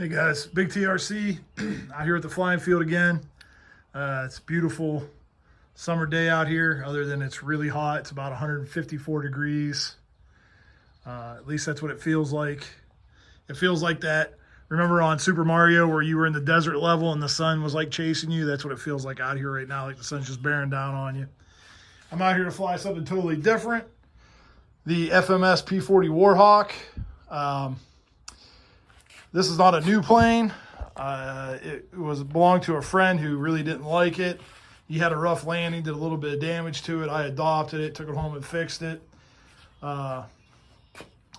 Hey guys, Big TRC out here at the flying field again. It's a beautiful summer day out here, other than it's really hot. It's about 154 degrees. At least that's what it feels like. It feels like that. Remember on Super Mario where you were in the desert level and the sun was like chasing you? That's what it feels like out here right now, like the sun's just bearing down on you. I'm out here to fly something totally different. The FMS P40 Warhawk. This is not a new plane. It belonged to a friend who really didn't like it. He had a rough landing, did a little bit of damage to it. I adopted it, took it home and fixed it. I'm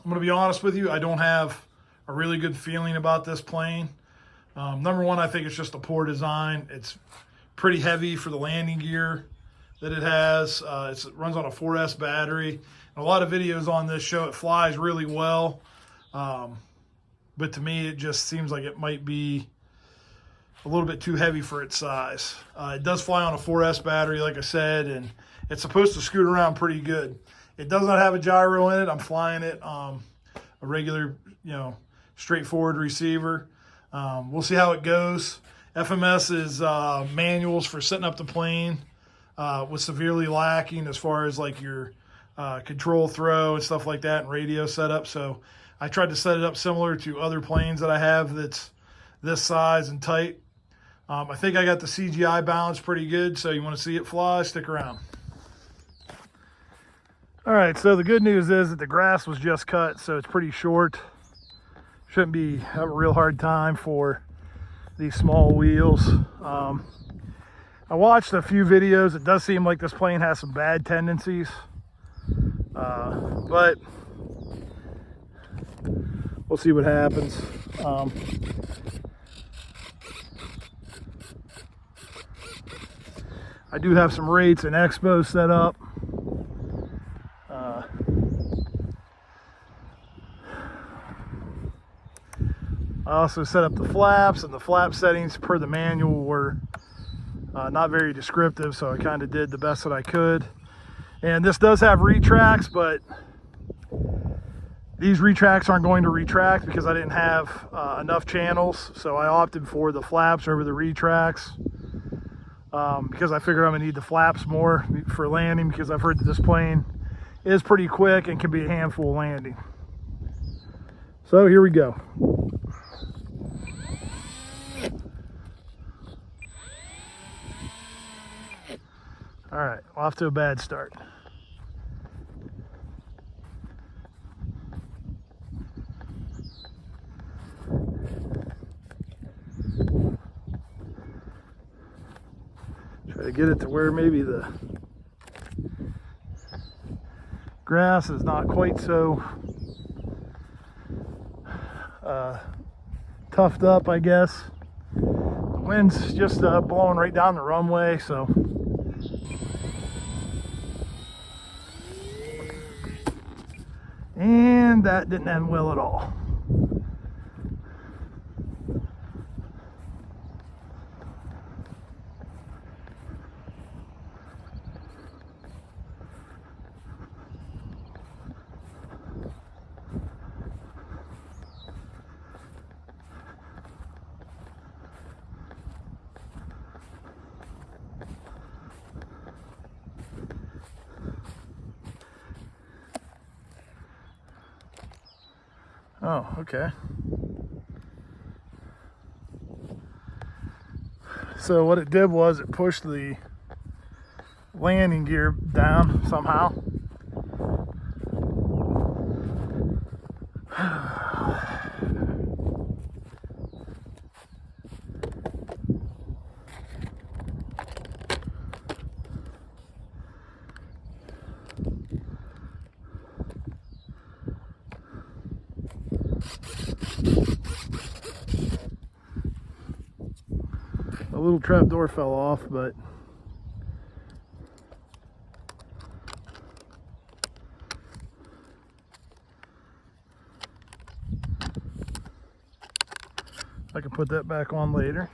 going to be honest with you, I don't have a really good feeling about this plane. Number one, I think it's just a poor design. It's pretty heavy for the landing gear that it has. It runs on a 4S battery. And a lot of videos on this show it flies really well. But to me, it just seems like it might be a little bit too heavy for its size. It does fly on a 4S battery, like I said, and it's supposed to scoot around pretty good. It does not have a gyro in it. I'm flying it a regular, straightforward receiver. We'll see how it goes. FMS is manuals for setting up the plane was severely lacking as far as like your control throw and stuff like that and radio setup. So I tried to set it up similar to other planes that I have that's this size and tight. I think I got the CGI balance pretty good, so you want to see it fly, stick around. All right, so the good news is that the grass was just cut, so it's pretty short. Shouldn't have a real hard time for these small wheels. I watched a few videos. It does seem like this plane has some bad tendencies, but we'll see what happens. I do have some rates and expos set up. I also set up the flaps, and the flap settings per the manual were not very descriptive, so I kind of did the best that I could. And this does have retracts, but these retracts aren't going to retract because I didn't have enough channels, so I opted for the flaps over the retracts because I figured I'm going to need the flaps more for landing, because I've heard that this plane is pretty quick and can be a handful landing. So here we go. All right, off to a bad start. Try to get it to where maybe the grass is not quite so toughed up, I guess. The wind's just blowing right down the runway, so and that didn't end well at all. Oh, okay. So what it did was it pushed the landing gear down somehow. A little trap door fell off, but I can put that back on later.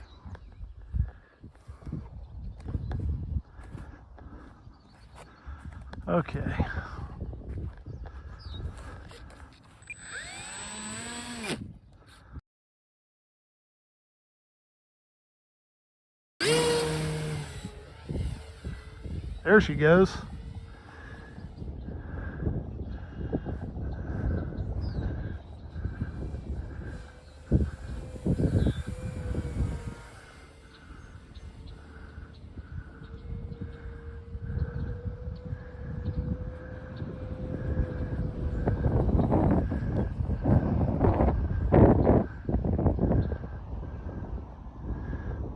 Okay. There she goes.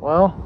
Well,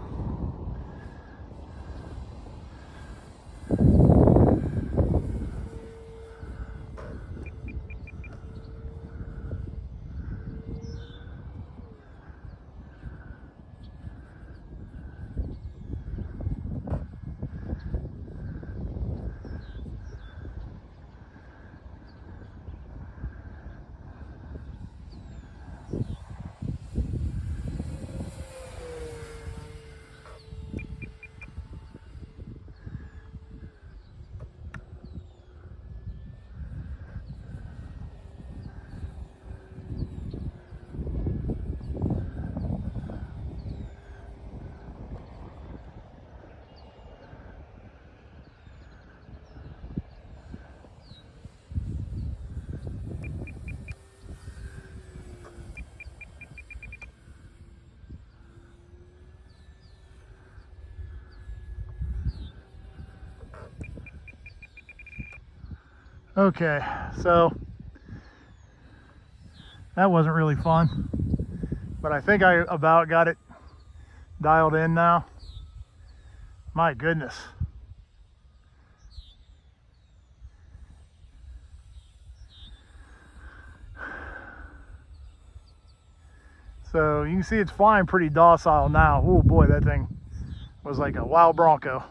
okay, so that wasn't really fun, but I think I about got it dialed in now. My goodness. So you can see it's flying pretty docile now. Oh boy, that thing was like a wild bronco.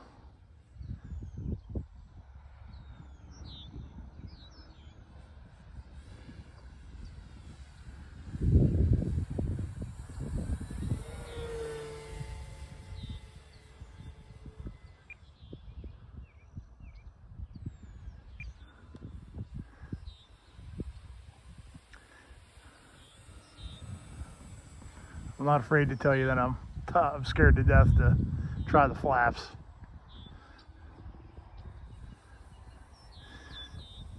I'm not afraid to tell you that I'm scared to death to try the flaps.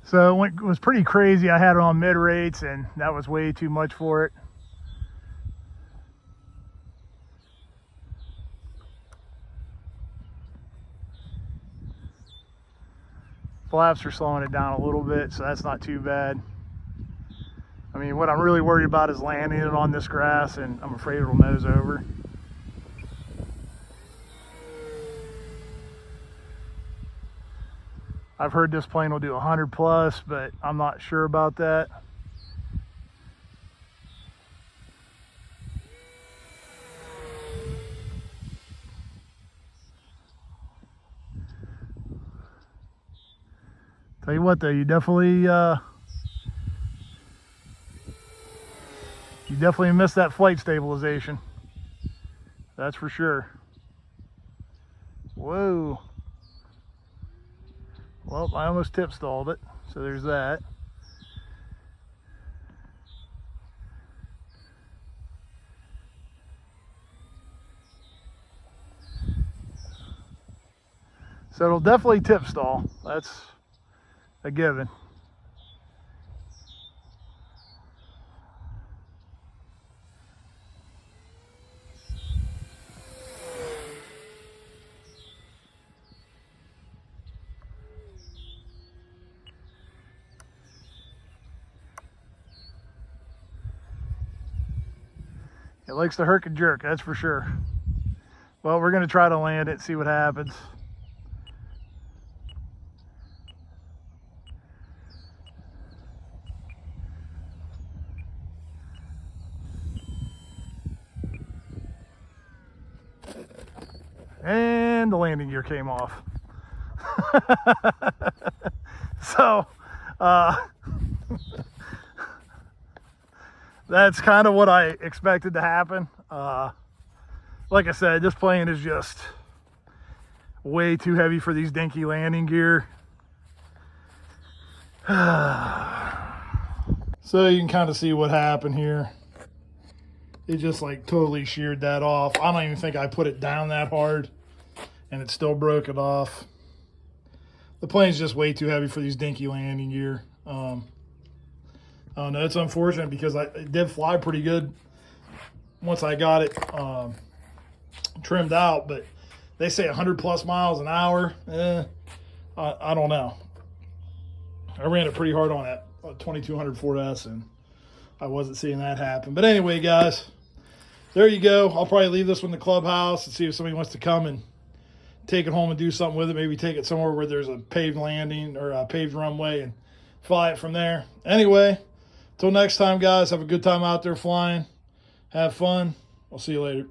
So it was pretty crazy. I had it on mid rates and that was way too much for it. Flaps are slowing it down a little bit, so that's not too bad. I mean, what I'm really worried about is landing it on this grass, and I'm afraid it'll nose over. I've heard this plane will do 100 plus, but I'm not sure about that. Tell you what though, you definitely missed that flight stabilization. That's for sure. Whoa. Well, I almost tip stalled it, so there's that. So it'll definitely tip stall. That's a given. It likes to herk and jerk, that's for sure. Well, we're going to try to land it, see what happens. And the landing gear came off. So, that's kind of what I expected to happen. Like I said, this plane is just way too heavy for these dinky landing gear. So you can kind of see what happened here. It just like totally sheared that off. I don't even think I put it down that hard and it still broke it off. the plane's just way too heavy for these dinky landing gear. I don't know. It's unfortunate because it did fly pretty good once I got it trimmed out, but they say 100+ miles an hour. I don't know. I ran it pretty hard on that 2200 Ford S, and I wasn't seeing that happen. But anyway, guys, there you go. I'll probably leave this one in the clubhouse and see if somebody wants to come and take it home and do something with it. Maybe take it somewhere where there's a paved landing or a paved runway and fly it from there. Anyway, till next time, guys, have a good time out there flying. Have fun. I'll see you later.